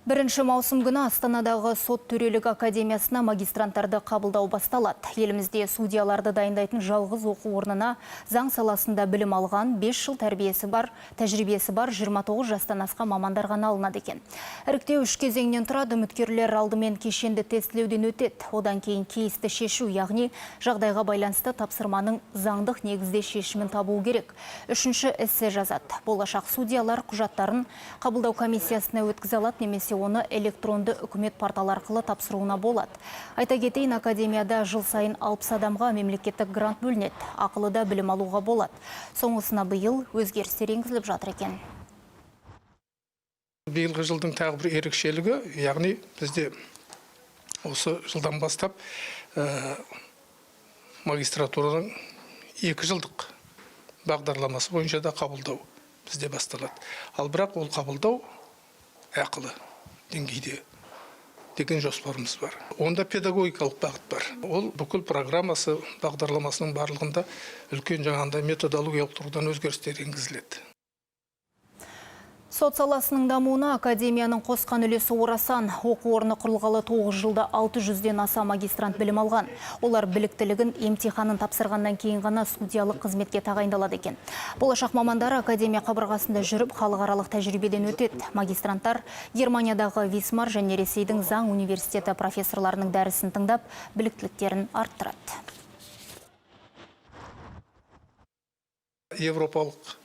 1 маусым күні Астанадағы сот төрелік академиясына магистранттарды қабылдау басталады. Елімізде судьяларды дайындайтын жалғыз оқу орнына заң саласында білім алған 5 жыл тәжірибесі бар 29 жастан асқан мамандар ғана алынады екен. Іріктеу 3 кезеңнен тұрады. Үміткерлер алдымен кешенді тестілеуден өтеді. Одан кейін кейсті шешу, яғни жағдайға байланысты тапсырманың заңдық негізде шешімін табу керек. Үшінші эссе жазады. Болашақ судьялар құжаттарын қабылдау комиссиясына өткізе алады, немесе оны электронды үкімет порталы арқылы тапсыруына болады. Айта кетейін, академияда жыл сайын 60 адамға мемлекеттік грант бөлінеді. Ақылыда білім алуға болады. Соңғысына биыл өзгерістер енгізіліп жатыр екен. Биылғы жылдың тағы бір ерекшелігі, яғни бізде осы жылдан бастап магистратураның 2 жылдық бағдарламасы бойынша да қабылдау бізде басталады. Ал бірақ ол қабылдау ақылы деңгейде деген жоспарымыз бар. Онда педагогикалық бағыт бар. Ол бүкіл программасы, бағдарламасының барлығында үлкен жаңағындай методологиялық тұрғыдан өзгерістер енгізіледі. Сот саласының дамуына академияның қосқан үлесі орасан. Оқу орны құрылғалы 9 жылда 600-ден аса магистрант білім алған. Олар біліктілігін емтиханын тапсырғаннан кейін ғана судьялық қызметке тағайындалады екен. Болашақ мамандар академия қабырғасында жүріп, халықаралық тәжірибеден өтеді. Магистранттар Германиядағы Висмар және Ресейдің заң университеті профессорларының дәрісін тыңдап, біліктіліктерін арттырады. Европалық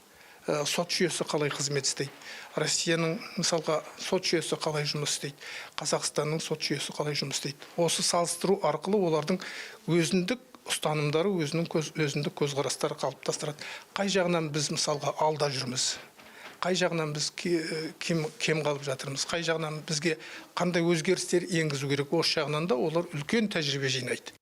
сот жүйесі қалай қызмет істейді? Россияның мысалға сот жүйесі қалай жұмыс істейді? Қазақстанның сот жүйесі қалай жұмыс істейді? Осы салыстыру арқылы олардың өзіндік ұстанымдары, өзіндік көзқарастары қалыптастырады. Қай жағынан біз мысалға алда жүрміз? Қай жағынан біз кем қалып жатырмыз? Қай жағынан бізге қандай өзгерістер енгізу керек? Осы жағынан да олар үлкен тәжірибе жинайды.